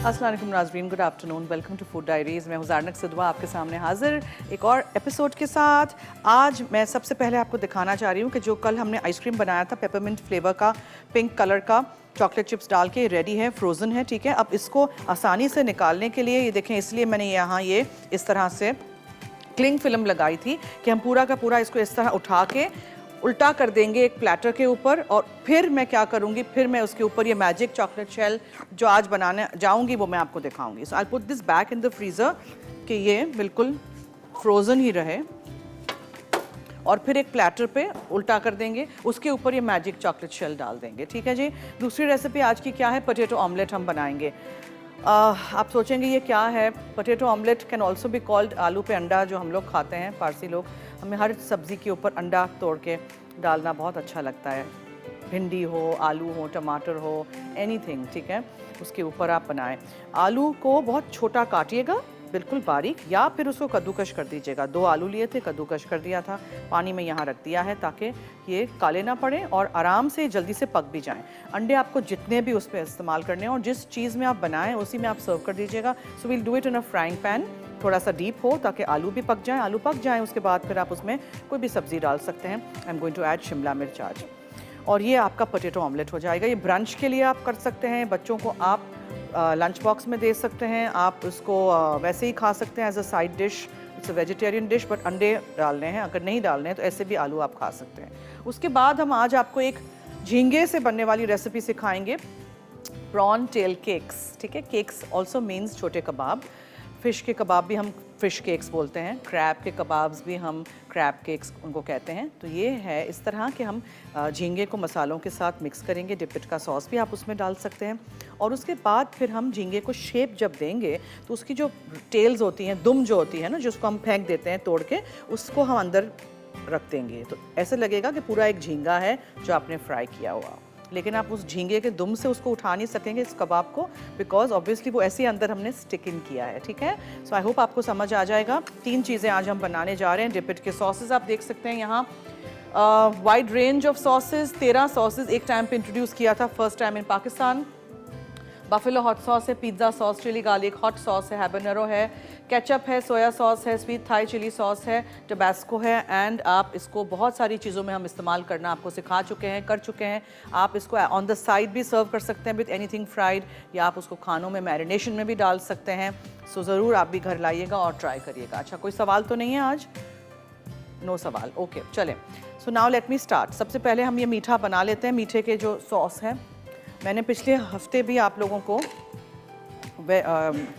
अस्सलाम वालेकुम नाज़रीन, good afternoon, welcome to food diaries. मैं हूं ज़ारनक सिद्वा आपके सामने हाजिर एक और एपिसोड के साथ। आज मैं सबसे पहले आपको दिखाना चाह रही हूं कि जो कल हमने आइसक्रीम बनाया था पेपरमिंट फ्लेवर का, पिंक कलर का, चॉकलेट चिप्स डाल के रेडी है, फ्रोज़न है, ठीक है। अब इसको आसानी से निकालने के लिए ये देखें, इसलिए मैंने यहाँ ये इस तरह से क्लिंग फिल्म लगाई थी कि हम पूरा का पूरा इसको इस तरह उठा के उल्टा कर देंगे एक प्लेटर के ऊपर, और फिर मैं क्या करूँगी, फिर मैं उसके ऊपर ये मैजिक चॉकलेट शेल जो आज बनाने जाऊँगी वो मैं आपको दिखाऊँगी। So I put this back in the freezer कि ये बिल्कुल फ्रोज़न ही रहे, और फिर एक प्लेटर पे उल्टा कर देंगे, उसके ऊपर ये मैजिक चॉकलेट शेल डाल देंगे, ठीक है जी। दूसरी रेसिपी आज की क्या है, पोटैटो ऑमलेट हम बनाएंगे। आप सोचेंगे ये क्या है। Potato omelette can also be called आलू पे अंडा, जो हम लोग खाते हैं पारसी लोग। हमें हर सब्ज़ी के ऊपर अंडा तोड़ के डालना बहुत अच्छा लगता है, भिंडी हो, आलू हो, टमाटर हो, एनीथिंग, ठीक है, उसके ऊपर आप बनाएं। आलू को बहुत छोटा काटिएगा, बिल्कुल बारीक, या फिर उसको कद्दूकश कर दीजिएगा। 2 आलू लिए थे, कद्दूकश कर दिया था, पानी में यहाँ रख दिया है ताकि ये काले ना पड़े और आराम से जल्दी से पक भी जाएं। अंडे आपको जितने भी उस पर इस्तेमाल करने हैं और जिस चीज़ में आप बनाएं उसी में आप सर्व कर दीजिएगा। So will do it in a frying pan, थोड़ा सा डीप हो ताकि आलू भी पक जाएं। आलू पक जाएं उसके बाद फिर आप उसमें कोई भी सब्ज़ी डाल सकते हैं। I am going to add Shimla mirch आज, और ये आपका पोटैटो ऑमलेट हो जाएगा। ये ब्रंच के लिए आप कर सकते हैं, बच्चों को आप लंच बॉक्स में दे सकते हैं, आप उसको वैसे ही खा सकते हैं as a side dish. It's a vegetarian dish, but अंडे डालने हैं, अगर नहीं डालने हैं तो ऐसे भी आलू आप खा सकते हैं। उसके बाद हम आज आपको एक झींगे से बनने वाली रेसिपी सिखाएंगे, प्रॉन टेल केक्स, ठीक है। केक्स ऑल्सो मीन्स छोटे कबाब। फ़िश के कबाब भी हम फ़िश केक्स बोलते हैं, क्रैब के कबाब्स भी हम क्रैब केक्स उनको कहते हैं। तो ये है इस तरह कि हम झींगे को मसालों के साथ मिक्स करेंगे, डिपिट का सॉस भी आप उसमें डाल सकते हैं, और उसके बाद फिर हम झींगे को शेप जब देंगे तो उसकी जो टेल्स होती हैं, दुम जो होती है ना, जिसको हम फेंक देते हैं तोड़ के, उसको हम अंदर रख देंगे। तो ऐसे लगेगा कि पूरा एक झींगा है जो आपने फ्राई किया हुआ, लेकिन आप उस झींगे के दुम से उसको उठा नहीं सकेंगे इस कबाब को, बिकॉज ऑब्वियसली वो ऐसे ही अंदर हमने स्टिक इन किया है, ठीक है। सो आई होप आपको समझ आ जाएगा। 3 चीज़ें आज हम बनाने जा रहे हैं। डिपिट के सॉसेज आप देख सकते हैं यहाँ, wide range of sausage, 13 sausage एक टाइम पे इंट्रोड्यूस किया था first time in Pakistan. Buffalo hot sauce है, pizza sauce, chili garlic hot sauce है, हैबनेरो है, केचप है, सोया सॉस है, स्वीट थाई चिली सॉस है, टबास्को है, एंड आप इसको बहुत सारी चीज़ों में हम इस्तेमाल करना आपको सिखा चुके हैं, कर चुके हैं। आप इसको ऑन द साइड भी सर्व कर सकते हैं विद एनीथिंग फ्राइड, या आप उसको खानों में मैरिनेशन में भी डाल सकते हैं। सो ज़रूर आप भी घर लाइएगा और ट्राई करिएगा। अच्छा, कोई सवाल तो नहीं है आज? नो सवाल, ओके, चलें। So now let me start. सबसे पहले हम ये मीठा बना लेते हैं। मीठे के जो सॉस है, मैंने पिछले हफ्ते भी आप लोगों को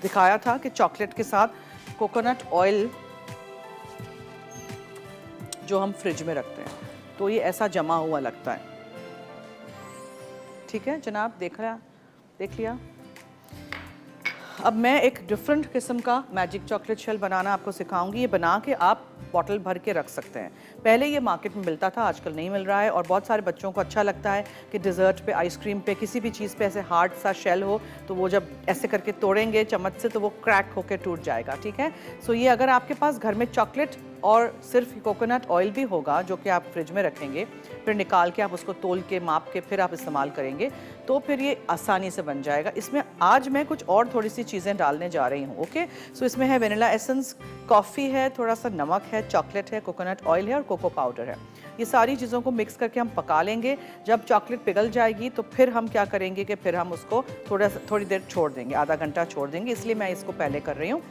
दिखाया था कि चॉकलेट के साथ कोकोनट ऑयल जो हम फ्रिज में रखते हैं तो ये ऐसा जमा हुआ लगता है, ठीक है जनाब, देख लिया। अब मैं एक डिफरेंट किस्म का मैजिक चॉकलेट शेल बनाना आपको सिखाऊंगी। ये बना के आप बॉटल भर के रख सकते हैं। पहले ये मार्केट में मिलता था, आजकल नहीं मिल रहा है, और बहुत सारे बच्चों को अच्छा लगता है कि डिज़र्ट पे, आइसक्रीम पे, किसी भी चीज़ पे ऐसे हार्ड सा शेल हो तो वो जब ऐसे करके तोड़ेंगे चम्मच से तो वो क्रैक होकर टूट जाएगा, ठीक है। सो ये अगर आपके पास घर में चॉकलेट और सिर्फ कोकोनट ऑयल भी होगा जो कि आप फ्रिज में रखेंगे, फिर निकाल के आप उसको तोल के माप के फिर आप इस्तेमाल करेंगे, तो फिर ये आसानी से बन जाएगा। इसमें आज मैं कुछ और थोड़ी सी चीज़ें डालने जा रही हूँ, ओके। सो इसमें है वेनिला एसेंस, कॉफ़ी है, थोड़ा सा नमक है, चॉकलेट है, कोकोनट ऑयल है और कोको पाउडर है। ये सारी चीज़ों को मिक्स करके हम पका लेंगे। जब चॉकलेट पिघल जाएगी तो फिर हम क्या करेंगे कि फिर हम उसको थोड़ी देर छोड़ देंगे, आधा घंटा छोड़ देंगे, इसलिए मैं इसको पहले कर रही हूँ।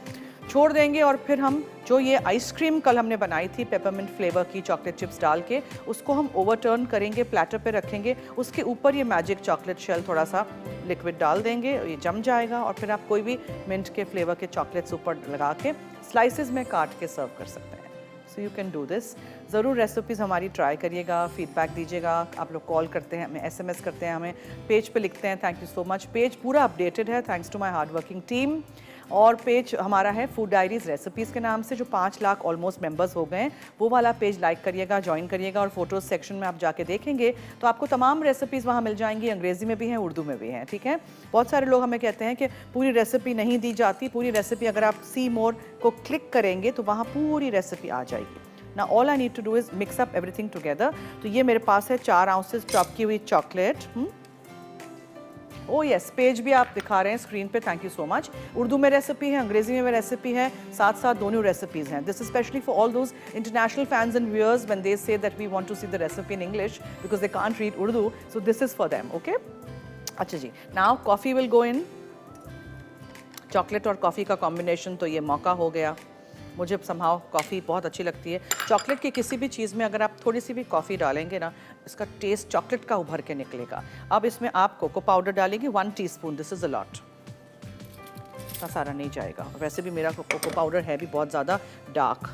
छोड़ देंगे और फिर हम जो ये आइसक्रीम कल हमने बनाई थी पेपरमिंट फ्लेवर की चॉकलेट चिप्स डाल के, उसको हम ओवरटर्न करेंगे, प्लेटर पे रखेंगे, उसके ऊपर ये मैजिक चॉकलेट शेल थोड़ा सा लिक्विड डाल देंगे, ये जम जाएगा, और फिर आप कोई भी मिंट के फ्लेवर के चॉकलेट्स ऊपर लगा के स्लाइसेस में काट के सर्व कर सकते हैं। सो यू कैन डू दिस। ज़रूर रेसिपीज़ हमारी ट्राई करिएगा, फीडबैक दीजिएगा। आप लोग कॉल करते हैं हमें, SMS करते हैं हमें, पेज पे लिखते हैं, thank you so much. Page पूरा अपडेटेड है thanks to my hard working team, और पेज हमारा है फूड डायरीज़ रेसिपीज़ के नाम से, जो 5 लाख ऑलमोस्ट मेंबर्स हो गए हैं। वो वाला पेज लाइक करिएगा, ज्वाइन करिएगा, और फोटोज़ सेक्शन में आप जाके देखेंगे तो आपको तमाम रेसिपीज़ वहाँ मिल जाएंगी। अंग्रेज़ी में भी हैं, उर्दू में भी हैं, ठीक है। बहुत सारे लोग हमें कहते हैं कि पूरी रेसिपी नहीं दी जाती। पूरी रेसिपी अगर आप सी मोर को क्लिक करेंगे तो वहाँ पूरी रेसिपी आ जाएगी। ना all I need to do is mix up everything together. तो ये मेरे पास है 4 आउंसेस चॉप की हुई चॉकलेट, ओ यस, पेज भी आप दिखा रहे हैं स्क्रीन पे, thank you so much. Urdu में रेसिपी है, अंग्रेजी में रेसिपी है, साथ साथ दोनों रेसिपीज़ हैं। This specially for all those international fans and viewers when they say that we want to see the recipe in English because they can't read Urdu, so this is for them, okay. अच्छा जी, now coffee will go in. Chocolate और coffee का combination तो ये मौका हो गया। मुझे समहाउ कॉफ़ी बहुत अच्छी लगती है। चॉकलेट की किसी भी चीज़ में अगर आप थोड़ी सी भी कॉफ़ी डालेंगे ना, इसका टेस्ट चॉकलेट का उभर के निकलेगा। अब इसमें आप कोको पाउडर डालेंगे 1 teaspoon, this is a lot. इतना सारा नहीं जाएगा, वैसे भी मेरा कोको पाउडर है भी बहुत ज़्यादा डार्क।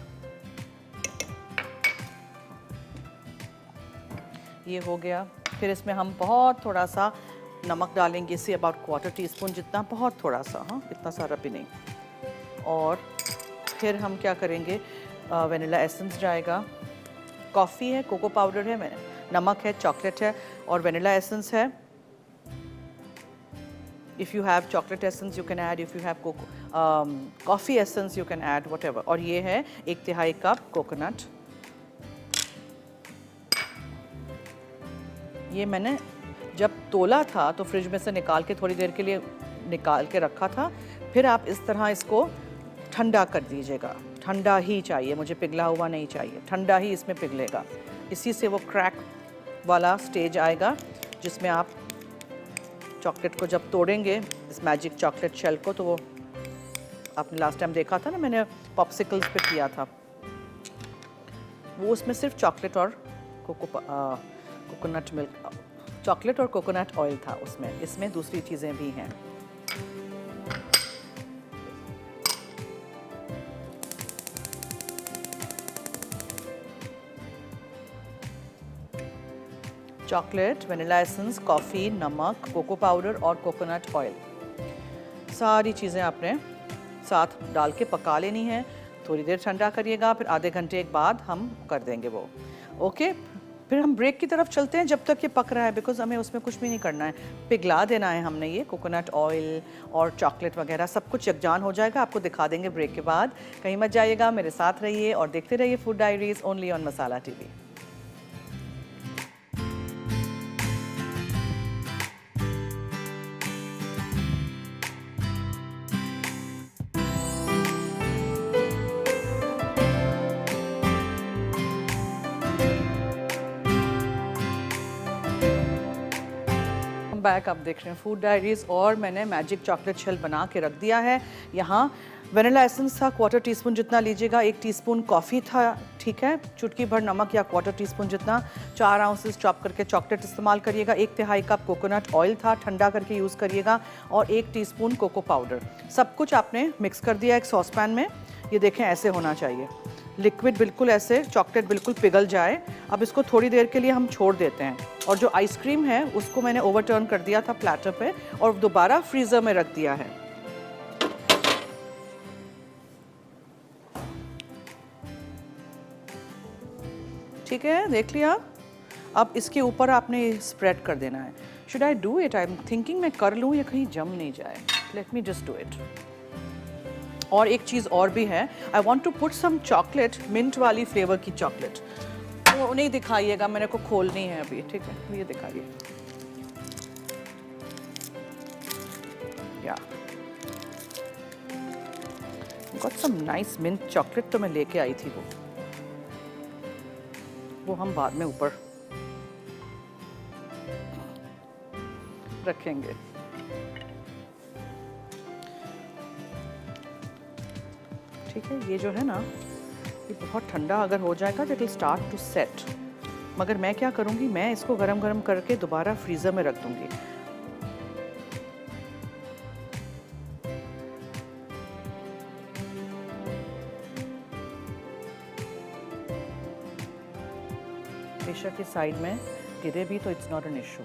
ये हो गया। फिर इसमें हम बहुत थोड़ा सा नमक डालेंगे, इसे अबाउट 1/4 टीस्पून जितना, बहुत थोड़ा सा, हाँ, इतना सारा भी नहीं। और फिर हम क्या करेंगे, वनीला एसेंस जाएगा। कॉफ़ी है, कोको पाउडर है, नमक है, चॉकलेट है और वनीला एसेंस है। If you have chocolate essence you can add, if you have coffee essence you can add, whatever. और ये है 1/3 कप कोकोनट। ये मैंने जब तोला था तो फ्रिज में से निकाल के थोड़ी देर के लिए निकाल के रखा था। फिर आप इस तरह इसको ठंडा कर दीजिएगा। ठंडा ही चाहिए मुझे, पिघला हुआ नहीं चाहिए, ठंडा ही इसमें पिघलेगा। इसी से वो क्रैक वाला स्टेज आएगा जिसमें आप चॉकलेट को जब तोड़ेंगे, इस मैजिक चॉकलेट शेल को, तो वो आपने लास्ट टाइम देखा था ना, मैंने पॉप्सिकल्स पे किया था, वो उसमें सिर्फ चॉकलेट और कोकोनट मिल्क, चॉकलेट और कोकोनट ऑयल था उसमें। इसमें दूसरी चीज़ें भी हैं। चॉकलेट, वनीला एसेंस, कॉफ़ी, नमक, कोको पाउडर और कोकोनट ऑयल, सारी चीज़ें आपने साथ डाल के पका लेनी है। थोड़ी देर ठंडा करिएगा, फिर आधे घंटे के बाद हम कर देंगे वो, ओके। फिर हम ब्रेक की तरफ चलते हैं जब तक ये पक रहा है, बिकॉज हमें उसमें कुछ भी नहीं करना है, पिघला देना है हमने। ये कोकोनट ऑयल और चॉकलेट वगैरह सब कुछ यकजान हो जाएगा। आपको दिखा देंगे ब्रेक के बाद। कहीं मत जाइएगा, मेरे साथ रहिए और देखते रहिए food diaries only on masala TV. Back आप देख रहे हैं फूड डायरीज, और मैंने मैजिक चॉकलेट शेल बना के रख दिया है। यहाँ वनीला एसेंस था 1/4 टीस्पून जितना लीजिएगा, 1 टीस्पून कॉफ़ी था, ठीक है, चुटकी भर नमक या 1/4 टीस्पून जितना, 4 आउंसेस चॉप करके चॉकलेट इस्तेमाल करिएगा, 1/3 कप कोकोनट ऑयल था, ठंडा करके यूज़ करिएगा, और 1 टीस्पून कोको पाउडर। सब कुछ आपने मिक्स कर दिया एक सॉस पैन में। ये देखें ऐसे होना चाहिए, लिक्विड बिल्कुल ऐसे, चॉकलेट बिल्कुल पिघल जाए। अब इसको थोड़ी देर के लिए हम छोड़ देते हैं, और जो आइसक्रीम है उसको मैंने ओवरटर्न कर दिया था प्लेटर पे और दोबारा फ्रीज़र में रख दिया है। ठीक है, देख लिया। अब इसके ऊपर आपने स्प्रेड कर देना है। Should I do it? I am thinking मैं कर लूँ या कहीं जम नहीं जाए। Let me just do it. और एक चीज़ और भी है, I want to put some chocolate, mint वाली फ्लेवर की चॉकलेट। वो नहीं दिखाइएगा, मेरे को खोलनी है अभी, ठीक है, ये दिखाइए। या got some nice mint chocolate, तो मैं लेके आई थी वो हम बाद में ऊपर रखेंगे। ठीक है, ये जो है ना, ये बहुत ठंडा अगर हो जाएगा it will start to set. मगर मैं क्या करूँगी, मैं इसको गरम गरम करके दोबारा फ्रीज़र में रख दूँगी। बेशक के साइड में गिरे भी तो इट्स नॉट एन इशू।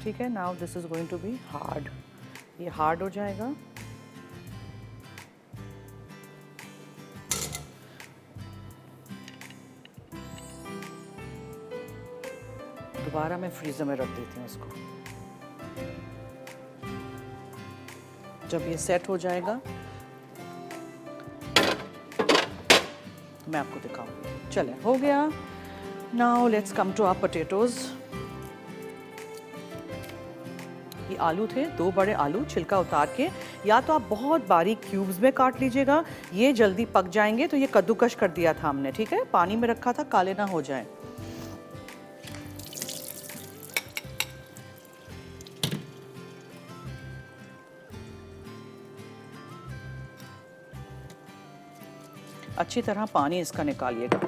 ठीक है, now this is going to be hard. ये हार्ड हो जाएगा। दोबारा मैं फ्रीजर में रख देती हूँ इसको। जब ये सेट हो जाएगा तो मैं आपको दिखाऊंगी। चले, हो गया। Now let's come to our potatoes. ये आलू थे, 2 बड़े आलू छिलका उतार के, या तो आप बहुत बारीक क्यूब्स में काट लीजिएगा, ये जल्दी पक जाएंगे। तो ये कद्दूकश कर दिया था हमने, ठीक है, पानी में रखा था, काले ना हो जाए। अच्छी तरह पानी इसका निकालिएगा,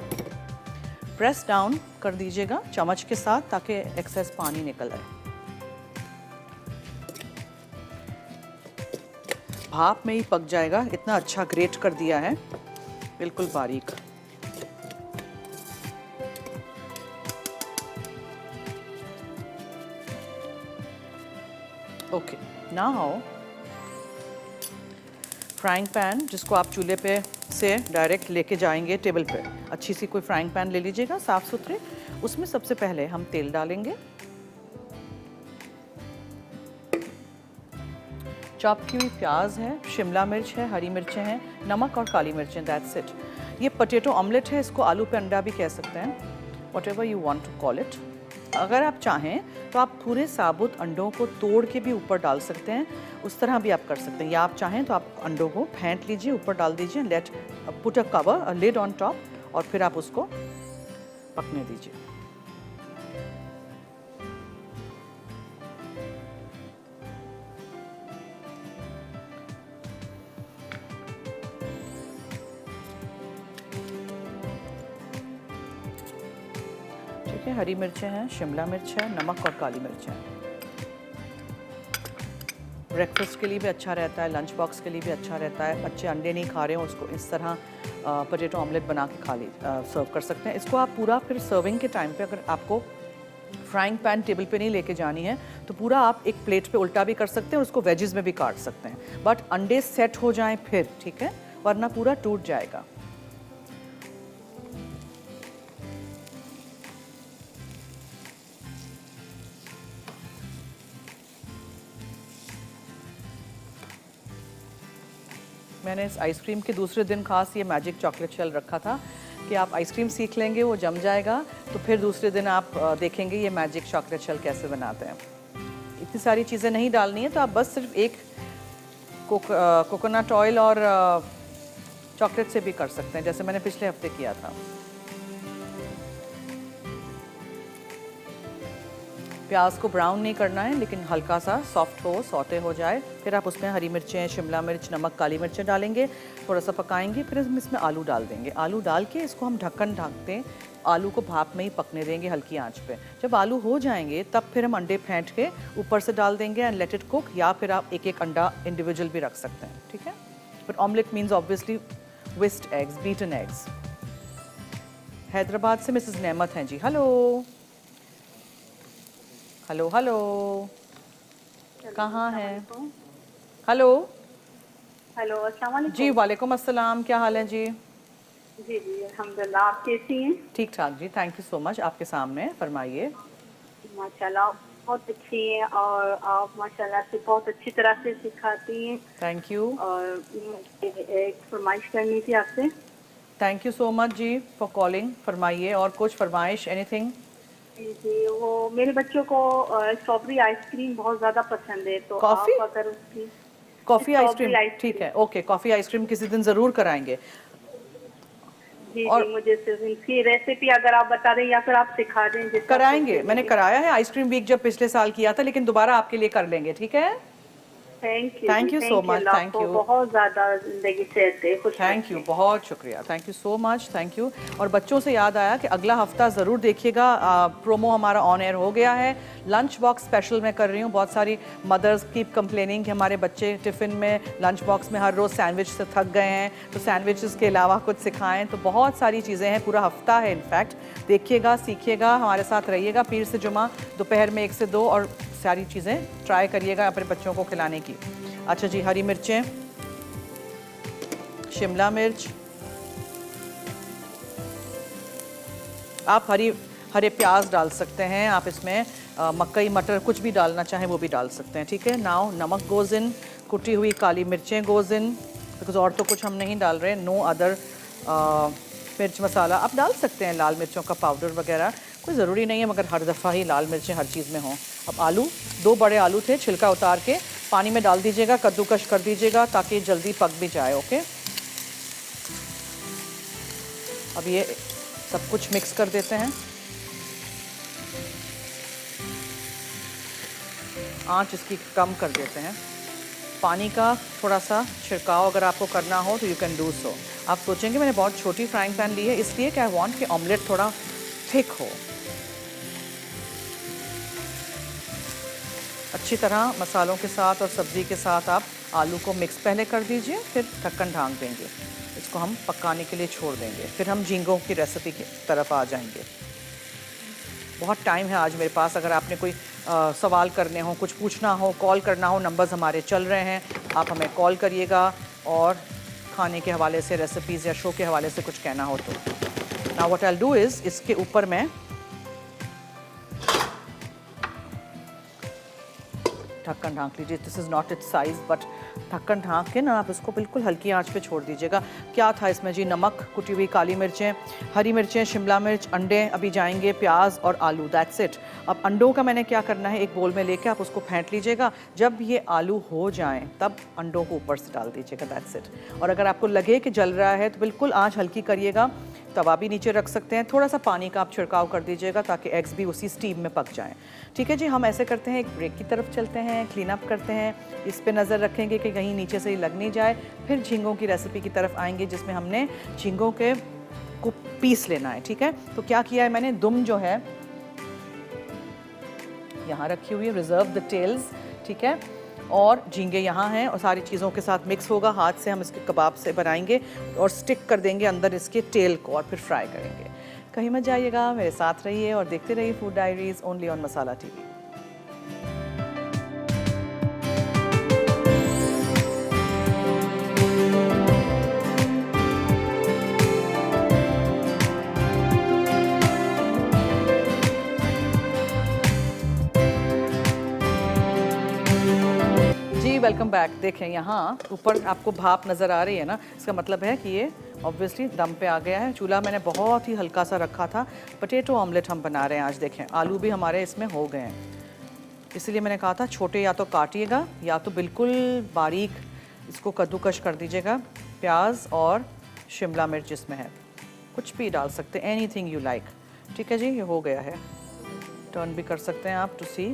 प्रेस डाउन कर दीजिएगा चम्मच के साथ ताकि एक्सेस पानी निकल आए। भाप में ही पक जाएगा, इतना अच्छा ग्रेट कर दिया है, बिल्कुल बारीक। ओके, नाउ फ्राइंग पैन, जिसको आप चूल्हे पे से डायरेक्ट लेके जाएंगे टेबल पे, अच्छी सी कोई फ्राइंग पैन ले लीजिएगा साफ सुथरे। उसमें सबसे पहले हम तेल डालेंगे, चॉप की हुई प्याज है, शिमला मिर्च है, हरी मिर्चें हैं, नमक और काली मिर्चें, दैट्स इट। ये पोटैटो ऑमलेट है, इसको आलू पे अंडा भी कह सकते हैं, whatever you want to call it. अगर आप चाहें तो आप पूरे साबुत अंडों को तोड़ के भी ऊपर डाल सकते हैं, उस तरह भी आप कर सकते हैं, या आप चाहें तो आप अंडों को फेंट लीजिए, ऊपर डाल दीजिए, let put a cover, a lid on top, और फिर आप उसको पकने दीजिए। ठीक है, हरी मिर्चें हैं, शिमला मिर्च है, नमक और काली मिर्च है। ब्रेकफास्ट के लिए भी अच्छा रहता है, लंच बॉक्स के लिए भी अच्छा रहता है। बच्चे अंडे नहीं खा रहे हो, उसको इस तरह पोटैटो ऑमलेट बना के सर्व कर सकते हैं। इसको आप पूरा फिर सर्विंग के टाइम पे, अगर आपको फ्राइंग पैन टेबल पे नहीं लेके जानी है तो पूरा आप एक प्लेट पे उल्टा भी कर सकते हैं और उसको वेजेस में भी काट सकते हैं, बट अंडे सेट हो जाएं फिर, ठीक है, वरना पूरा टूट जाएगा। मैंने इस आइसक्रीम के दूसरे दिन खास ये मैजिक चॉकलेट शेल रखा था कि आप आइसक्रीम सीख लेंगे, वो जम जाएगा, तो फिर दूसरे दिन आप देखेंगे ये मैजिक चॉकलेट शेल कैसे बनाते हैं। इतनी सारी चीज़ें नहीं डालनी है, तो आप बस सिर्फ एक कोकोनट ऑयल और चॉकलेट से भी कर सकते हैं, जैसे मैंने पिछले हफ्ते किया था। प्याज को ब्राउन नहीं करना है, लेकिन हल्का सा सॉफ्ट हो, सौते हो जाए, फिर आप उसमें हरी मिर्चें, शिमला मिर्च, नमक, काली मिर्चें डालेंगे, थोड़ा सा पकाएंगे, फिर हम इसमें आलू डाल देंगे। आलू डाल के इसको हम ढक्कन ढक दें, आलू को भाप में ही पकने देंगे हल्की आंच पे। जब आलू हो जाएंगे तब फिर हम अंडे फेंट के ऊपर से डाल देंगे एंड लेट इट कुक, या फिर आप एक एक अंडा इंडिविजुअल भी रख सकते हैं, ठीक है। But omelette means obviously whisked eggs, beaten eggs। Hyderabad से मिसेस नेमत हैं जी। हेलो हेलो हेलो, कहाँ हैं? हेलो हेलो, अस्सलाम वालेकुम। जी वालेकुम अस्सलाम, क्या हाल है जी? जी जी अल्हम्दुलिल्लाह, आप कैसी हैं? ठीक ठाक जी, थैंक यू सो मच। आपके सामने फरमाइए। माशाल्लाह बहुत अच्छी हैं और आप माशाल्लाह से बहुत अच्छी तरह से सिखाती हैं। Thank you. और एक फरमाइश करनी थी आपसे। Thank you so much ji for calling. फरमाइए, और कुछ फरमाइश, एनीथिंग? जी जी, वो मेरे बच्चों को स्ट्रॉबेरी आइसक्रीम बहुत ज़्यादा पसंद है, तो कॉफ़ी? आप अगर उसकी कॉफ़ी आइसक्रीम, आइसक्रीम। ठीक है, ओके, कॉफ़ी आइसक्रीम किसी दिन ज़रूर कराएंगे। जी और जी, मुझे सिर्फ इनकी रेसिपी अगर आप बता दें या फिर आप सिखा दें। जिससे कराएंगे, मैंने कराया है आइसक्रीम वीक जब पिछले साल किया था, लेकिन दोबारा आपके लिए कर लेंगे, ठीक है। Thank you so much, thank you। बहुत ज़्यादा जिंदगी से रहते, खुश थैंक यू, रखें। बहुत शुक्रिया, thank you so much, thank you. और बच्चों से याद आया कि अगला हफ्ता ज़रूर देखिएगा, प्रोमो हमारा ऑन एयर हो गया है। लंच बॉक्स स्पेशल मैं कर रही हूँ। बहुत सारी मदर्स कीप कंप्लेनिंग कि हमारे बच्चे टिफ़िन में, लंच बॉक्स में हर रोज़ सैंडविच से थक गए हैं, तो सैंडविचेस के अलावा कुछ सिखाएं। तो बहुत सारी चीज़ें हैं, पूरा हफ्ता है इनफैक्ट। देखिएगा, सीखिएगा, हमारे साथ रहिएगा, पीर से जुमा दोपहर में 1 से 2, और सारी चीज़ें ट्राई करिएगा अपने बच्चों को खिलाने की। अच्छा जी, हरी मिर्चें, शिमला मिर्च, आप हरे प्याज डाल सकते हैं, आप इसमें मकई मटर कुछ भी डालना चाहें वो भी डाल सकते हैं, ठीक है। नाउ नमक गोज़ इन, कुटी हुई काली मिर्चें गोज़ इन, बिकॉज और तो कुछ हम नहीं डाल रहे, नो अदर मिर्च मसाला। आप डाल सकते हैं लाल मिर्चों का पाउडर वगैरह, कोई ज़रूरी नहीं है, मगर हर दफ़ा ही लाल मिर्चें हर चीज़ में हों। अब आलू, 2 बड़े आलू थे, छिलका उतार के पानी में डाल दीजिएगा, कद्दूकश कर दीजिएगा ताकि जल्दी पक भी जाए। ओके, अब ये सब कुछ मिक्स कर देते हैं। आंच इसकी कम कर देते हैं। पानी का थोड़ा सा छिड़काव अगर आपको करना हो तो यू कैन डू सो। आप सोचेंगे मैंने बहुत छोटी फ्राइंग पैन ली है इसलिए कि आई वांट कि ऑमलेट थोड़ा थिक हो। अच्छी तरह मसालों के साथ और सब्ज़ी के साथ आप आलू को मिक्स पहले कर दीजिए, फिर ढक्कन ढाँक देंगे। इसको हम पकाने के लिए छोड़ देंगे, फिर हम झींगों की रेसिपी की तरफ आ जाएंगे। बहुत टाइम है आज मेरे पास, अगर आपने कोई सवाल करने हो, कुछ पूछना हो, कॉल करना हो, नंबर्स हमारे चल रहे हैं, आप हमें कॉल करिएगा। और खाने के हवाले से, रेसिपीज़ या शो के हवाले से कुछ कहना हो तो। Now what I will do is, इसके ऊपर मैं ढक्कन ढाँक लीजिए। This is not it's size, but ढक्कन ढाँक के ना आप इसको बिल्कुल हल्की आंच पे छोड़ दीजिएगा। क्या था इसमें जी? नमक, कुटी हुई काली मिर्चें, हरी मिर्चें, शिमला मिर्च, अंडे अभी जाएंगे, प्याज और आलू, दैट्स इट। अब अंडों का मैंने क्या करना है, एक बोल में लेके आप उसको फेंट लीजिएगा। जब ये आलू हो जाएं तब अंडों को ऊपर से डाल दीजिएगा, दैट्स इट। और अगर आपको लगे कि जल रहा है तो बिल्कुल आँच हल्की करिएगा। तवा भी नीचे रख सकते हैं, थोड़ा सा पानी का आप छिड़काव कर दीजिएगा ताकि एग्स भी उसी स्टीम में पक जाएं। ठीक है जी, हम ऐसे करते हैं, एक ब्रेक की तरफ चलते हैं, क्लीन अप करते हैं, इस पे नज़र रखेंगे कि कहीं नीचे से ही लग नहीं जाए। फिर झींगों की रेसिपी की तरफ आएंगे जिसमें हमने झींगों के को पीस लेना है। ठीक है, तो क्या किया है मैंने, दुम जो है यहाँ रखी हुई है, रिजर्व द टेल्स। ठीक है, और झींगे यहाँ हैं और सारी चीज़ों के साथ मिक्स होगा। हाथ से हम इसके कबाब से बनाएंगे और स्टिक कर देंगे अंदर इसके टेल को और फिर फ्राई करेंगे। कहीं मत जाइएगा, मेरे साथ रहिए और देखते रहिए food diaries only on masala TV. Welcome back. देखें यहाँ ऊपर आपको भाप नज़र आ रही है ना, इसका मतलब है कि ये ऑब्वियसली दम पे आ गया है। चूल्हा मैंने बहुत ही हल्का सा रखा था। पोटैटो ऑमलेट हम बना रहे हैं आज। देखें आलू भी हमारे इसमें हो गए हैं, इसलिए मैंने कहा था छोटे या तो काटिएगा या तो बिल्कुल बारीक इसको कद्दूकश कर दीजिएगा। प्याज और शिमला मिर्च इसमें है, कुछ भी डाल सकते हैं, एनीथिंग यू लाइक। ठीक है जी, ये हो गया है। टर्न भी कर सकते हैं आप टू सी।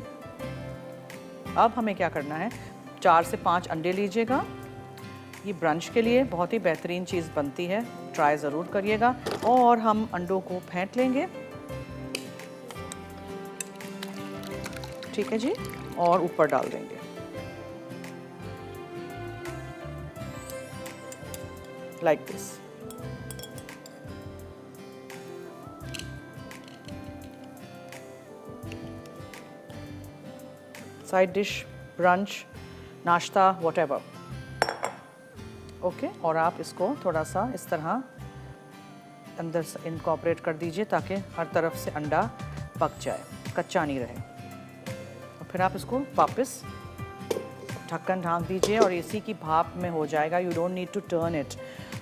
अब हमें क्या करना है, 4 से 5 अंडे लीजिएगा। ये ब्रंच के लिए बहुत ही बेहतरीन चीज़ बनती है, ट्राई ज़रूर करिएगा। और हम अंडों को फेंट लेंगे। ठीक है जी, और ऊपर डाल देंगे। Like this. Side dish, brunch, नाश्ता, व्हाटएवर। ओके, और आप इसको थोड़ा सा इस तरह अंदर से इनकॉर्पोरेट कर दीजिए ताकि हर तरफ से अंडा पक जाए, कच्चा नहीं रहे। और फिर आप इसको वापस ढक्कन ढाँक दीजिए और इसी की भाप में हो जाएगा। You don't need to turn it.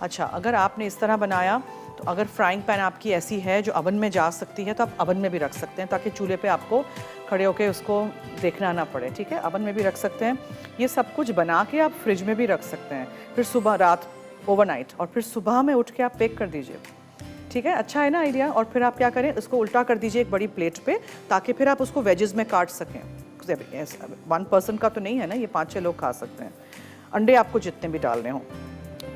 अच्छा, अगर आपने इस तरह बनाया तो अगर फ्राइंग पैन आपकी ऐसी है जो अवन में जा सकती है तो आप अवन में भी रख सकते हैं ताकि चूल्हे पे आपको खड़े होकर उसको देखना ना पड़े। ठीक है, अवन में भी रख सकते हैं। ये सब कुछ बना के आप फ्रिज में भी रख सकते हैं, फिर सुबह रात ओवरनाइट, और फिर सुबह में उठ के आप पेक कर दीजिए। ठीक है, अच्छा है ना आइडिया। और फिर आप क्या करें, इसको उल्टा कर दीजिए एक बड़ी प्लेट पे ताकि फिर आप उसको वेजेस में काट सकें। 1 पर्सन का तो नहीं है ना, ये 5-6 लोग खा सकते हैं। अंडे आपको जितने भी डालने हों।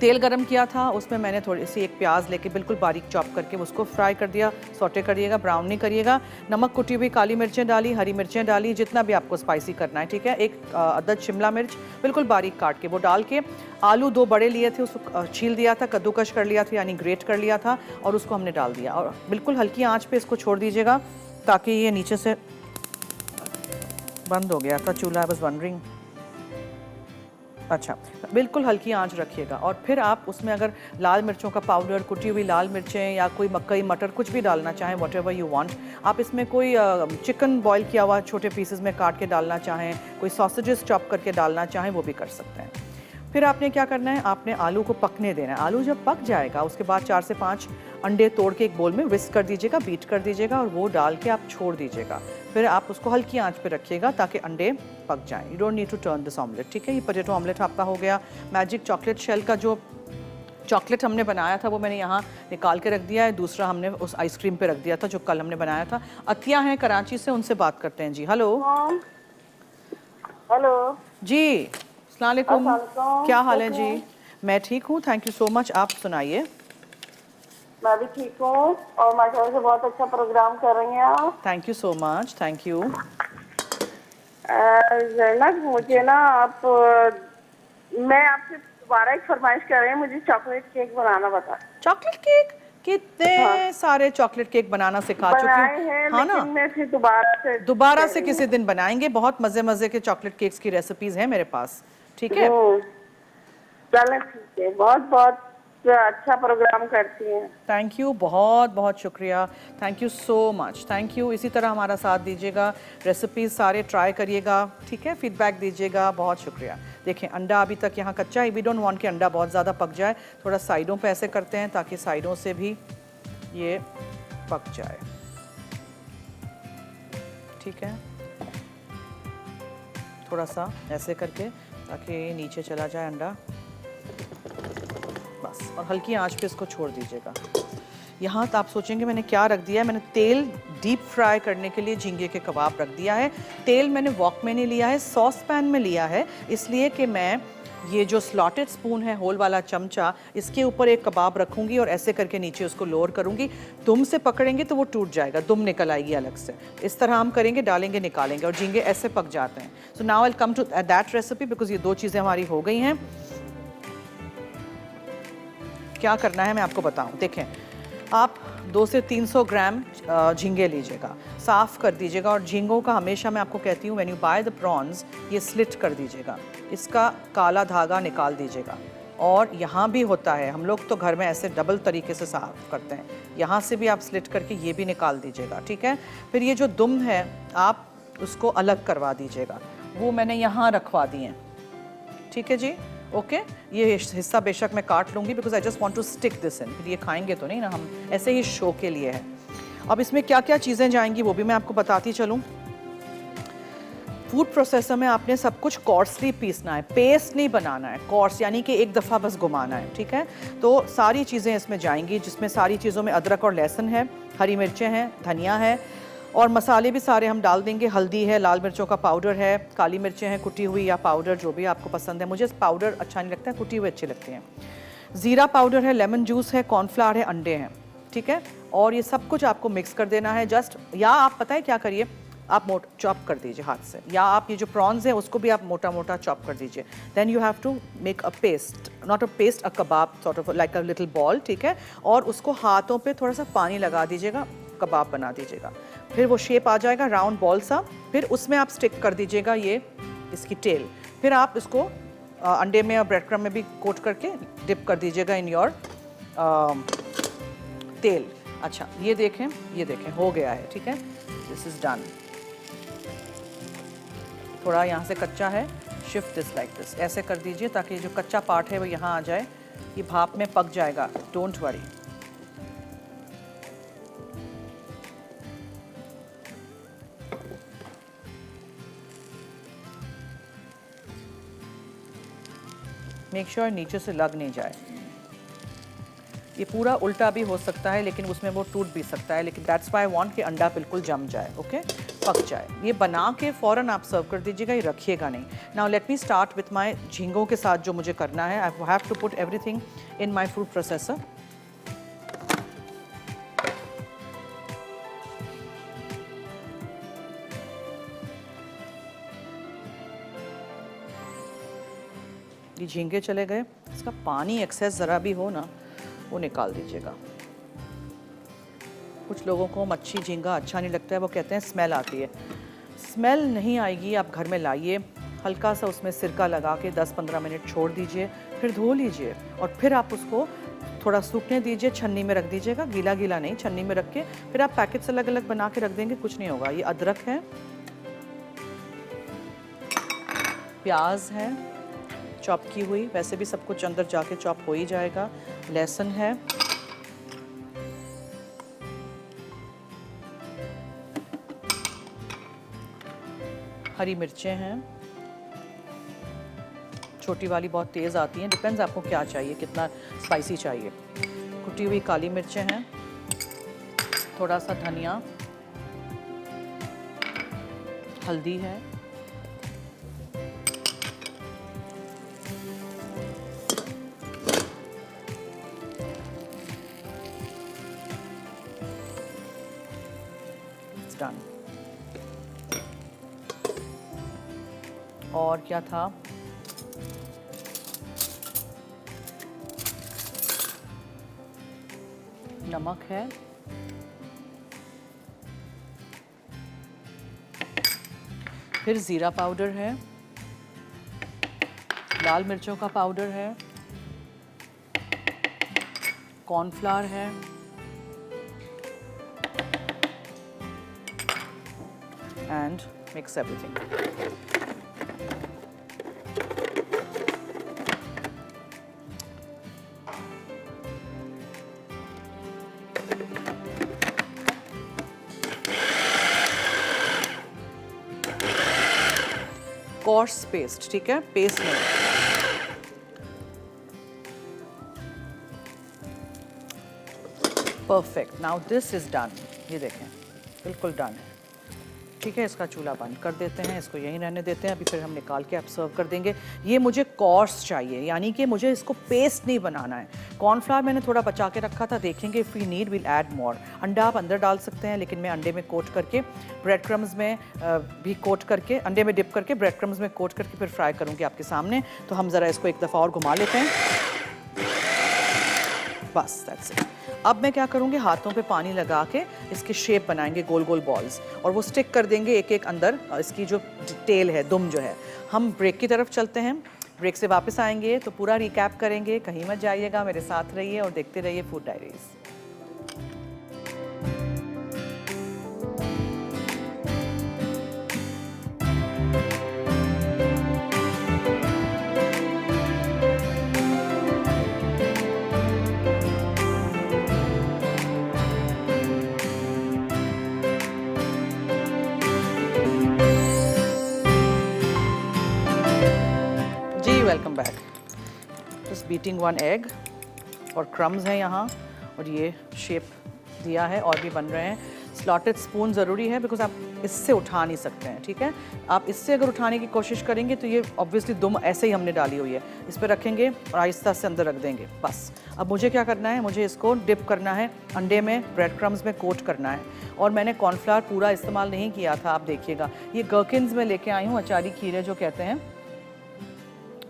तेल गरम किया था, उसमें मैंने थोड़ी सी एक प्याज लेके बिल्कुल बारीक चॉप करके उसको फ्राई कर दिया। सौटे करिएगा, ब्राउन नहीं करिएगा। नमक, कुटी हुई काली मिर्चें डाली, हरी मिर्चें डाली, जितना भी आपको स्पाइसी करना है। ठीक है, एक अदद शिमला मिर्च बिल्कुल बारीक काट के वो डाल के, आलू 2 बड़े लिए थे उसको छील दिया था, कद्दूकश कर लिया था यानी ग्रेट कर लिया था, और उसको हमने डाल दिया। और बिल्कुल हल्की आँच पर इसको छोड़ दीजिएगा ताकि ये नीचे से बंद हो गया था चूल्हा। आई वाज वंडरिंग अच्छा, बिल्कुल हल्की आंच रखिएगा। और फिर आप उसमें अगर लाल मिर्चों का पाउडर, कुटी हुई लाल मिर्चें या कोई मकई मटर कुछ भी डालना चाहें, वट एवर यू वांट। आप इसमें कोई चिकन बॉईल किया हुआ छोटे पीसेस में काट के डालना चाहें, कोई सॉसेजेस चॉप करके डालना चाहें, वो भी कर सकते हैं। फिर आपने क्या करना है, आपने आलू को पकने देना है। आलू जब पक जाएगा उसके बाद 4 से 5 अंडे तोड़ के एक बोल में विस्क कर दीजिएगा, बीट कर दीजिएगा और वो डाल के आप छोड़ दीजिएगा। फिर आप उसको हल्की आंच पे रखिएगा ताकि अंडे पक जाएं। You don't need to turn this omelette, ठीक है। ये पोटैटो ऑमलेट आपका हो गया। मैजिक चॉकलेट शेल का जो चॉकलेट हमने बनाया था वो मैंने यहाँ निकाल के रख दिया है। दूसरा हमने उस आइसक्रीम पे रख दिया था जो कल हमने बनाया था। अतिया हैं कराची से, उनसे बात करते हैं जी। हेलो। हेलो जी, अस्सलाम वालेकुम। अस्सलाम। क्या हाल है कैसे जी? हैं? मैं ठीक हूँ, थैंक यू सो मच। आप सुनाइए। मैं भी ठीक हूँ और माशाल्लाह से बहुत अच्छा प्रोग्राम कर रही हैं आप। Thank you so much, thank you. Zainab, मुझे ना आप मैं आपसे दोबारा एक फरमाइश कर रही हूँ, मुझे चॉकलेट केक बनाना बता। Chocolate cake? कितने हाँ। सारे चॉकलेट केक बनाना सिखा चुकी बनाए हूँ, हैं हाँ लेकिन ना। मैं फिर दोबारा से किसी दिन बनाएंगे। बहुत मजे मजे के चॉकलेट केक्स की रेसिपीज हैं मेरे पास, ठीक है। चलें ठीक है, बहुत बहुत अच्छा प्रोग्राम करती हैं। थैंक यू, बहुत बहुत शुक्रिया, thank you so much, thank you. इसी तरह हमारा साथ दीजिएगा, रेसिपीज सारे ट्राई करिएगा, ठीक है। फीडबैक दीजिएगा, बहुत शुक्रिया। देखें, अंडा अभी तक यहाँ कच्चा है। वी डोंट वांट कि अंडा बहुत ज़्यादा पक जाए, थोड़ा साइडों पे ऐसे करते हैं ताकि साइडों से भी ये पक जाए, ठीक है। थोड़ा सा ऐसे करके ताकि नीचे चला जाए अंडा, बस। और हल्की आंच पे इसको छोड़ दीजिएगा। यहाँ तो आप सोचेंगे मैंने क्या रख दिया है। मैंने तेल डीप फ्राई करने के लिए झींगे के कबाब रख दिया है। तेल मैंने वॉक में नहीं लिया है, सॉस पैन में लिया है, इसलिए कि मैं ये जो स्लॉटेड स्पून है, होल वाला चमचा, इसके ऊपर एक कबाब रखूंगी और ऐसे करके नीचे उसको लोअर करूंगी। दुम से पकड़ेंगे तो वो टूट जाएगा, दुम निकल आएगी अलग से। इस तरह हम करेंगे, डालेंगे, निकालेंगे, और झींगे ऐसे पक जाते हैं। So now I will come to that recipe because ये दो चीज़ें हमारी हो गई हैं। क्या करना है मैं आपको बताऊं। देखें, आप 200 से 300 ग्राम झींगे लीजिएगा, साफ़ कर दीजिएगा। और झींगों का हमेशा मैं आपको कहती हूँ, when you by the prawns, ये स्लिट कर दीजिएगा, इसका काला धागा निकाल दीजिएगा। और यहाँ भी होता है, हम लोग तो घर में ऐसे डबल तरीके से साफ़ करते हैं, यहाँ से भी आप स्लिट करके ये भी निकाल दीजिएगा, ठीक है। फिर ये जो दुम है आप उसको अलग करवा दीजिएगा, वो मैंने यहाँ रखवा दिए हैं, ठीक है जी। ओके, ये हिस्सा बेशक मैं काट लूँगी because I just want to stick this in. फिर ये खाएंगे तो नहीं ना, हम ऐसे ही शो के लिए है। अब इसमें क्या क्या चीज़ें जाएंगी वो भी मैं आपको बताती चलूँ। फूड प्रोसेसर में आपने सब कुछ कोर्सली पीसना है, पेस्ट नहीं बनाना है, कोर्स यानी कि एक दफ़ा बस घुमाना है, ठीक है। तो सारी चीज़ें इसमें जाएंगी, जिसमें सारी चीज़ों में अदरक और लहसुन है, हरी मिर्चें हैं, धनिया है, और मसाले भी सारे हम डाल देंगे। हल्दी है, लाल मिर्चों का पाउडर है, काली मिर्चें हैं कुटी हुई या पाउडर, जो भी आपको पसंद है। मुझे पाउडर अच्छा नहीं लगता है, कुटी हुई अच्छी लगती हैं। ज़ीरा पाउडर है, लेमन जूस है, कॉर्नफ्लावर है, अंडे हैं, ठीक है। और ये सब कुछ आपको मिक्स कर देना है जस्ट। या आप पता है क्या करिए, आप चॉप कर दीजिए हाथ से, या आप ये जो प्रॉन्स हैं उसको भी आप मोटा मोटा चॉप कर दीजिए। Then you have to make a paste, not a paste, a kebab, sort of like a little ball, ठीक है। और उसको हाथों पे थोड़ा सा पानी लगा दीजिएगा, कबाब बना दीजिएगा। फिर वो शेप आ जाएगा राउंड बॉल सा, फिर उसमें आप स्टिक कर दीजिएगा ये इसकी टेल। फिर आप इसको अंडे में और ब्रेड क्रम्ब में भी कोट करके डिप कर दीजिएगा इन योर तेल। अच्छा, ये देखें हो गया है, ठीक है। This is done. थोड़ा यहाँ से कच्चा है, शिफ्ट दिस लाइक दिस, ऐसे कर दीजिए ताकि जो कच्चा पार्ट है वो यहाँ आ जाए। ये भाप में पक जाएगा, डोंट वरी। मेक श्योर नीचे से लग नहीं जाए। ये पूरा उल्टा भी हो सकता है, लेकिन उसमें वो टूट भी सकता है, लेकिन दैट्स व्हाई आई वांट कि अंडा बिल्कुल जम जाए, ओके, पक जाए। ये बना के फ़ौरन आप सर्व कर दीजिएगा, ये रखिएगा नहीं। Now let me start with my झींगों के साथ जो मुझे करना है। I have to put everything in my food processor. ये झींगे चले गए, इसका पानी एक्सेस ज़रा भी हो ना वो निकाल दीजिएगा। कुछ लोगों को मच्छी झींगा अच्छा नहीं लगता है, वो कहते हैं स्मेल आती है। स्मेल नहीं आएगी, आप घर में लाइए, हल्का सा उसमें सिरका लगा के 10-15 मिनट छोड़ दीजिए, फिर धो लीजिए और फिर आप उसको थोड़ा सूखने दीजिए, छन्नी में रख दीजिएगा, गीला गीला नहीं, छन्नी में रख के फिर आप पैकेट्स अलग अलग बना के रख देंगे, कुछ नहीं होगा। ये अदरक है, प्याज है चॉप की हुई, वैसे भी सब कुछ अंदर जाके चॉप हो ही जाएगा, लहसुन है, हरी मिर्चें हैं, छोटी वाली बहुत तेज़ आती हैं, डिपेंड्स आपको क्या चाहिए, कितना स्पाइसी चाहिए। कुटी हुई काली मिर्चें हैं, थोड़ा सा धनिया, हल्दी है, डन। और क्या था, नमक है, फिर ज़ीरा पाउडर है, लाल मिर्चों का पाउडर है, कॉर्नफ्लावर है, and mix everything. Course paste, ठीक है, पेस्ट नहीं। Perfect, now this is done. ये देखें, बिल्कुल डन है, ठीक है। इसका चूल्हा बंद कर देते हैं, इसको यहीं रहने देते हैं, अभी फिर हम निकाल के आप सर्व कर देंगे। ये मुझे कोर्स चाहिए, यानी कि मुझे इसको पेस्ट नहीं बनाना है। कॉर्नफ्लावर मैंने थोड़ा बचा के रखा था, देखेंगे if we need will add more. अंडा आप अंदर डाल सकते हैं, लेकिन मैं अंडे में कोट करके, ब्रेड क्रम्स में भी कोट करके, अंडे में डिप करके ब्रेड क्रम्स में कोट करके फिर फ्राई करूँगी आपके सामने। तो हम ज़रा इसको एक दफ़ा और घुमा लेते हैं, बस दैट्स इट। अब मैं क्या करूँगी, हाथों पे पानी लगा के इसके शेप बनाएंगे, गोल गोल बॉल्स, और वो स्टिक कर देंगे एक एक अंदर। इसकी जो टेल है, दुम जो है। हम ब्रेक की तरफ चलते हैं, ब्रेक से वापस आएंगे तो पूरा रिकैप करेंगे। कहीं मत जाइएगा, मेरे साथ रहिए और देखते रहिए food diaries. Welcome back. Just beating one egg, और क्रम्स हैं यहाँ, और ये शेप दिया है, और भी बन रहे हैं। स्लॉटेड स्पून ज़रूरी है, बिकॉज आप इससे उठा नहीं सकते हैं, ठीक है। आप इससे अगर उठाने की कोशिश करेंगे तो ये ऑब्वियसली दुम ऐसे ही हमने डाली हुई है, इस पर रखेंगे और आहिस्ता से अंदर रख देंगे, बस। अब मुझे क्या करना है, मुझे इसको डिप करना है अंडे में, ब्रेड क्रम्स में कोट करना है। और मैंने कॉर्नफ्लावर पूरा इस्तेमाल नहीं किया था, आप देखिएगा। ये गर्किन्स में लेके आई हूँ, अचारी खीरे जो कहते हैं।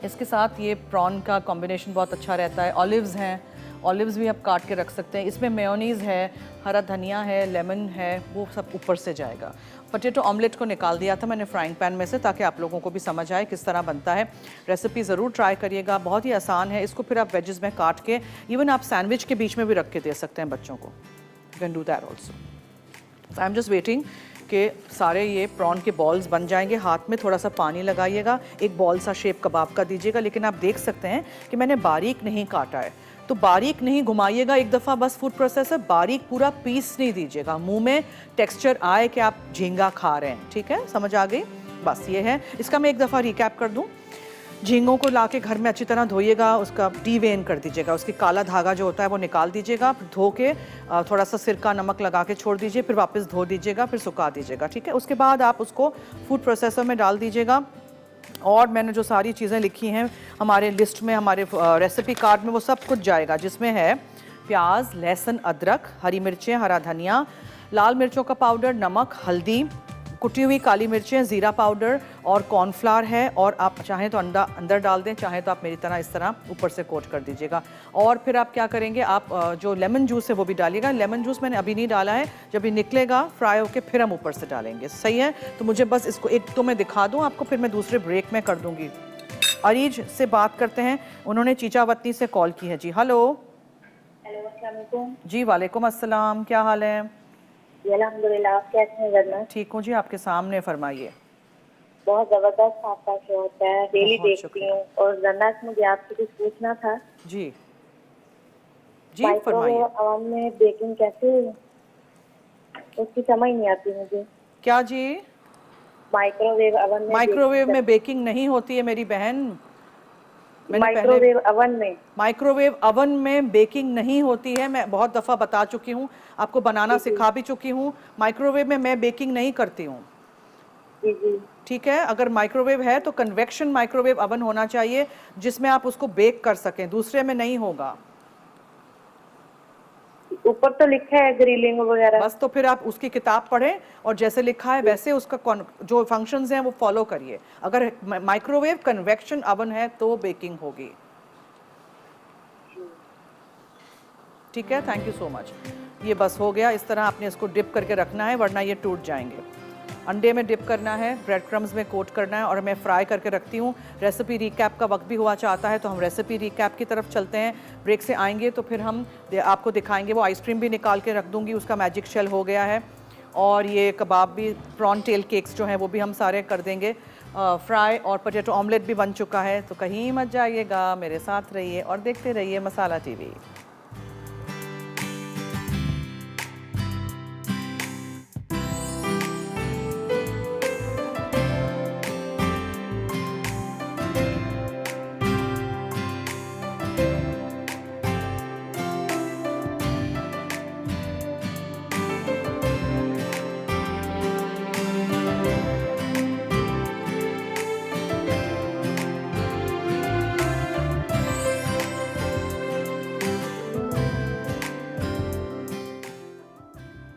इसके साथ ये प्रॉन का कॉम्बिनेशन बहुत अच्छा रहता है। ऑलिव्स हैं, ऑलिव्स भी आप काट के रख सकते हैं। इसमें मेयोनीज़ है, हरा धनिया है, लेमन है, वो सब ऊपर से जाएगा। पोटैटो ऑमलेट को निकाल दिया था मैंने फ्राइंग पैन में से, ताकि आप लोगों को भी समझ आए किस तरह बनता है। रेसिपी ज़रूर ट्राई करिएगा, बहुत ही आसान है। इसको फिर आप वेजेस में काट के, इवन आप सैंडविच के बीच में भी रख के दे सकते हैं बच्चों को। You can do that also. I am just waiting कि सारे ये प्रॉन के बॉल्स बन जाएंगे। हाथ में थोड़ा सा पानी लगाइएगा, एक बॉल सा शेप कबाब का दीजिएगा। लेकिन आप देख सकते हैं कि मैंने बारीक नहीं काटा है, तो बारीक नहीं घुमाइएगा एक दफ़ा बस फूड प्रोसेसर, बारीक पूरा पीस नहीं दीजिएगा। मुंह में टेक्सचर आए कि आप झींगा खा रहे हैं, ठीक है, समझ आ गई। बस ये है। इसका मैं एक दफ़ा रिकैप कर दूँ। झींगों को लाके घर में अच्छी तरह धोइएगा, उसका डीवेन कर दीजिएगा, उसकी काला धागा जो होता है वो निकाल दीजिएगा। फिर धो के थोड़ा सा सिरका नमक लगा के छोड़ दीजिए, फिर वापस धो दीजिएगा, फिर सुखा दीजिएगा, ठीक है। उसके बाद आप उसको फूड प्रोसेसर में डाल दीजिएगा। और मैंने जो सारी चीज़ें लिखी हैं हमारे लिस्ट में, हमारे रेसिपी कार्ड में, वो सब कुछ जाएगा, जिसमें है प्याज, लहसुन, अदरक, हरी मिर्चें, हरा धनिया, लाल मिर्चों का पाउडर, नमक, हल्दी, कुटी हुई काली मिर्चें, ज़ीरा पाउडर और कॉर्नफ्लावर है, और आप चाहें तो अंडा अंदर डाल दें, चाहें तो आप मेरी तरह इस तरह ऊपर से कोट कर दीजिएगा। और फिर आप क्या करेंगे, आप जो लेमन जूस है वो भी डालिएगा। लेमन जूस मैंने अभी नहीं डाला है, जब ये निकलेगा फ्राई होके फिर हम ऊपर से डालेंगे। सही है, तो मुझे बस इसको एक तो मैं दिखा दूँ आपको, फिर मैं दूसरे ब्रेक में कर दूँगी। अरीज से बात करते हैं, उन्होंने चीचावतनी से कॉल की है जी। हेलो। हेलो, अस्सलाम वालेकुम। जी वालेकुम अस्सलाम, क्या हाल है? अल्हम्दुलिल्लाह, आप कैसे हैं वरना? ठीक हूँ जी, आपके सामने फरमाइए। बहुत जबरदस्त आपका शो होता है, डेली बहुत देखती हूँ। और वरना मुझे आपसे कुछ पूछना था। जी जी माइक्रोवेव फरमाइए। ओवन में बेकिंग कैसे हुई? उसकी समझ नहीं आती मुझे। क्या जी? माइक्रोवेव ओवन में माइक्रोवेव में बेकिंग नहीं होती है मेरी बहन। मैंने पहले माइक्रोवेव ओवन में माइक्रोवेव अवन में बेकिंग नहीं होती है, मैं बहुत दफ़ा बता चुकी हूँ, आपको बनाना सिखा भी चुकी हूँ। माइक्रोवेव में मैं बेकिंग नहीं करती हूँ। जी जी। ठीक है, अगर माइक्रोवेव है तो कन्वेक्शन माइक्रोवेव अवन होना चाहिए जिसमें आप उसको बेक कर सकें, दूसरे में नहीं होगा। ऊपर तो लिखा है ग्रिलिंग वगैरह। बस तो फिर आप उसकी किताब पढ़ें और जैसे लिखा है वैसे उसका जो फंक्शंस हैं वो फॉलो करिए। अगर माइक्रोवेव कन्वेक्शन अवन है तो बेकिंग होगी। ठीक है, थैंक यू सो मच। ये बस हो गया, इस तरह आपने इसको डिप करके रखना है वरना ये टूट जाएंगे। अंडे में डिप करना है, ब्रेड क्रम्स में कोट करना है, और मैं फ्राई करके रखती हूँ। रेसिपी रिकैप का वक्त भी हुआ चाहता है तो हम रेसिपी रिकैप की तरफ चलते हैं। ब्रेक से आएंगे तो फिर हम आपको दिखाएंगे, वो आइसक्रीम भी निकाल के रख दूँगी, उसका मैजिक शेल हो गया है। और ये कबाब भी, प्रॉन टेल केक्स जो हैं वो भी हम सारे कर देंगे फ्राई, और पोटैटो ऑमलेट भी बन चुका है। तो कहीं मत जाइएगा, मेरे साथ रहिए और देखते रहिए मसाला टीवी।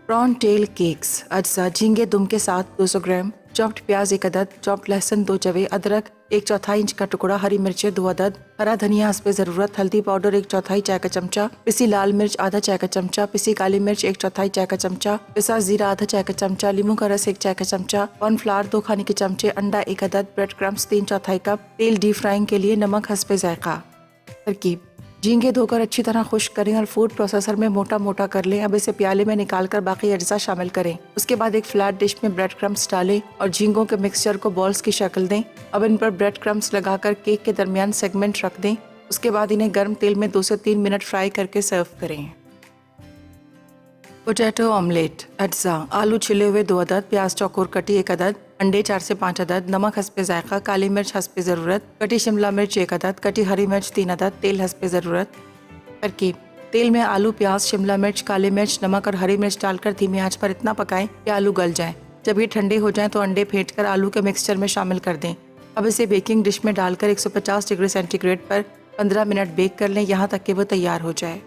प्रॉन टेल केक्स अज्जा झींगे दुम के साथ 200 ग्राम, चॉप्ड प्याज 1 अदद, चॉप्ड लहसुन 2 जवे, अदरक 1/4 इंच का टुकड़ा, हरी मिर्चें 2 अदद, हरा धनिया हस्बे ज़रूरत, हल्दी पाउडर 1/4 चाय का चमचा, पिसी लाल मिर्च आधा चाय का चमचा, पिसी काली मिर्च 1/4 चाय का चमचा, पिसा जीरा आधा चाय का चमचा, लीमू का रस 1 चाय का चमचा, कॉर्नफ्लावर 2 खाने के चमचे, अंडा 1 अदद, ब्रेड क्रम्स 3/4 कप, तेल डीप फ्राइंग के लिए, नमक हस्बे जायका। तरकीब: झींगे धोकर अच्छी तरह खुश्क करें और फूड प्रोसेसर में मोटा मोटा कर लें। अब इसे प्याले में निकालकर बाकी अज्जा शामिल करें। उसके बाद एक फ्लैट डिश में ब्रेड क्रम्स डालें और झींगों के मिक्सचर को बॉल्स की शक्ल दें। अब इन पर ब्रेड क्रम्स लगाकर केक के दरमियान सेगमेंट रख दें। उसके बाद इन्हें गर्म तेल में 2 से 3 मिनट फ्राई करके सर्व करें। पोटैटो ऑमलेट अज्जा: आलू छिले हुए 2 अदद, प्याज चौकोर कटी 1 अदद, अंडे 4 से 5 अदद, नमक हस्बे जायका, काली मिर्च हस्बे ज़रूरत, कटी शिमला मिर्च 1 अदद, कटी हरी मिर्च 3 अदद, तेल हस्बे ज़रूरत। तरकीब: तेल में आलू, प्याज, शिमला मिर्च, काली मिर्च, नमक और हरी मिर्च डालकर धीमी आंच पर इतना पकाएं कि आलू गल जाएं। जब ये ठंडे हो जाएं तो अंडे फेंटकर आलू के मिक्सचर में शामिल कर दें। अब इसे बेकिंग डिश में डालकर 150 डिग्री सेंटीग्रेड पर 15 मिनट बेक कर लें, यहाँ तक कि वो तैयार हो जाए।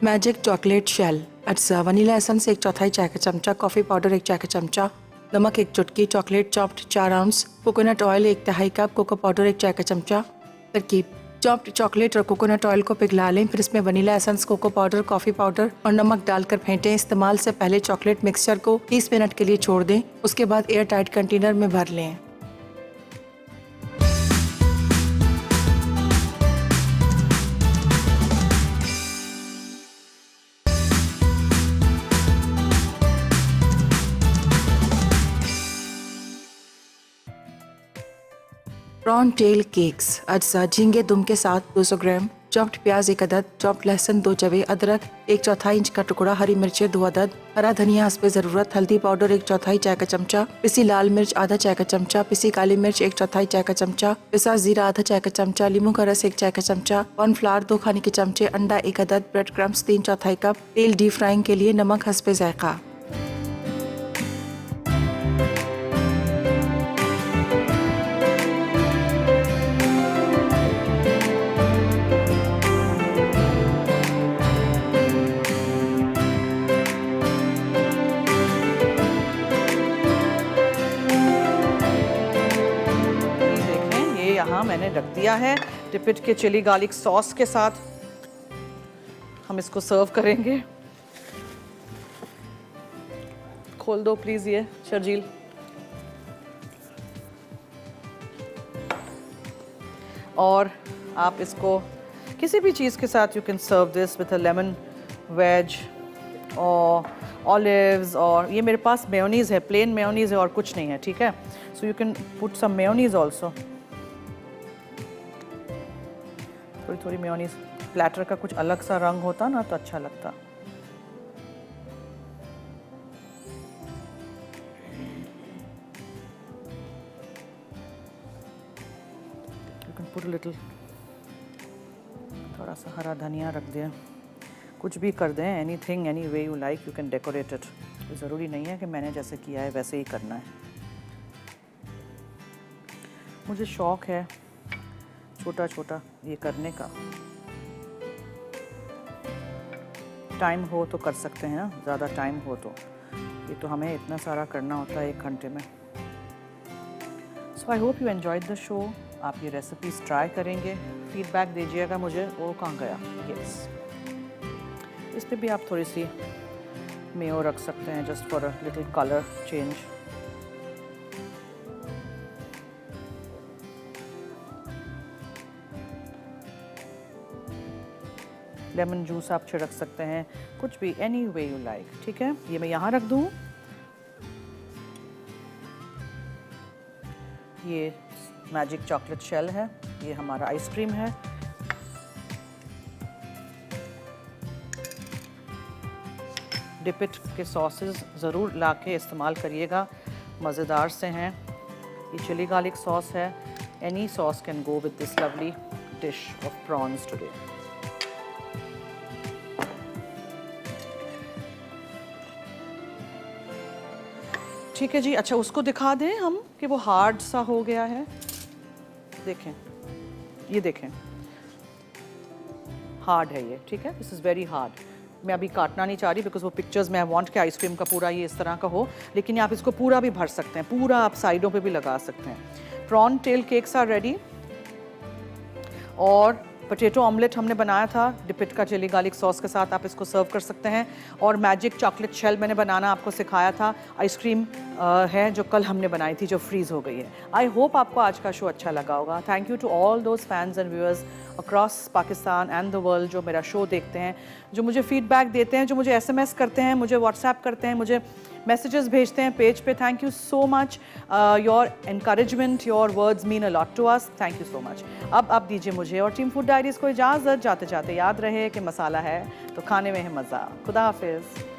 मैजिक चॉकलेट शेल अज्जा: वनीला एसेंस 1/4 चाय का चमचा, कॉफ़ी पाउडर 1 चाय का चमचा, नमक 1 चुटकी, chocolate chopped 4 ounce, coconut oil 1/2 cup, cocoa powder 1 चाय का चमचा। तरकीब: चॉप्ड चॉकलेट और कोकोनट ऑयल को पिघला लें, फिर इसमें vanilla essence, cocoa powder, coffee powder और नमक डालकर फेंटें। इस्तेमाल से पहले चॉकलेट मिक्सचर को 30 मिनट के लिए छोड़ दें। उसके बाद एयर टाइट कंटेनर में भर लें। प्रॉन टेल केक्स अज्जा: झींगे दुम के साथ 200 ग्राम, चॉप्ड प्याज 1 अदद, चॉप्ड लहसुन 2 जवे, अदरक 1/4 इंच का टुकड़ा, हरी मिर्चें 2 अदद, हरा धनिया हस्बे ज़रूरत, हल्दी पाउडर 1/4 चाय का चमचा, पिसी लाल मिर्च आधा चाय का चमचा, पिसी काली मिर्च 1/4 चाय का चमचा, पिसा जीरा आधा चाय का चमचा, लीमू का रस 1 चाय का चमचा, कॉर्नफ्लावर 2 खाने के चमचे, अंडा 1 अदद, ब्रेड क्रम्स 3/4 कप, तेल डीप फ्राइंग के लिए, नमक हस्बे जायका। मैंने रख दिया है डिपिट के चिली गार्लिक सॉस के साथ। हम इसको सर्व करेंगे। खोल दो प्लीज ये शर्जील। और आप इसको किसी भी चीज़ के साथ you can serve this with a lemon wedge और ऑलिव्स, और ये मेरे पास मेयोनीज़ है, प्लेन मेयोनीज़ है और कुछ नहीं है, ठीक है। So you can put some mayonnaise also, थोड़ी थोड़ी मेयोनीज़। प्लेटर का कुछ अलग सा रंग होता ना तो अच्छा लगता। यू कैन पुट लिटिल, थोड़ा सा हरा धनिया रख दिया। कुछ भी कर दें, anything any way you like you can decorate it. ज़रूरी नहीं है कि मैंने जैसे किया है वैसे ही करना है। मुझे शौक़ है छोटा छोटा ये करने का। टाइम हो तो कर सकते हैं ना, ज़्यादा टाइम हो तो। ये तो हमें इतना सारा करना होता है 1 घंटे में। So I hope you enjoyed the show. आप ये रेसिपीज़ ट्राई करेंगे, फीडबैक दीजिएगा मुझे। वो कहाँ गया? यस, इस पे भी आप थोड़ी सी मेयो रख सकते हैं just for a little colour change. Lemon juice आप छिड़क सकते हैं, कुछ भी, एनी वे यू लाइक, ठीक है। ये मैं यहाँ रख दूँ। ये मैजिक चॉकलेट शेल है, ये हमारा आइसक्रीम है। डिपिट के सॉसेस ज़रूर लाके इस्तेमाल करिएगा, मज़ेदार से हैं। ये चिली गार्लिक सॉस है। Any sauce can go with this lovely dish of prawns today. ठीक है जी। अच्छा, उसको दिखा दें हम कि वो हार्ड सा हो गया है। देखें, ये देखें, हार्ड है ये, ठीक है। This is very hard. मैं अभी काटना नहीं चाह रही बिकॉज वो पिक्चर्स में आई वांट के आइसक्रीम का पूरा ये इस तरह का हो, लेकिन आप इसको पूरा भी भर सकते हैं, पूरा आप साइडों पे भी लगा सकते हैं। Prawn tail cakes are ready. और पोटैटो ऑमलेट हमने बनाया था डिपिट का चिली गार्लिक सॉस के साथ, आप इसको सर्व कर सकते हैं। और मैजिक चॉकलेट शेल मैंने बनाना आपको सिखाया था। आइसक्रीम है जो कल हमने बनाई थी, जो फ्रीज़ हो गई है। आई होप आपको आज का शो अच्छा लगा होगा। Thank you to all those fans and viewers across Pakistan and the world जो मेरा शो देखते हैं, जो मुझे फीडबैक देते हैं, जो मुझे SMS करते हैं, मुझे व्हाट्सएप करते हैं, मुझे मैसेजेस भेजते हैं पेज पे। Thank you so much. Your encouragement, your words mean a lot to us. Thank you so much. अब आप दीजिए मुझे और टीम फूड डायरीज़ को इजाज़त। जाते जाते याद रहे कि मसाला है तो खाने में है मज़ा। खुदा हाफिज़।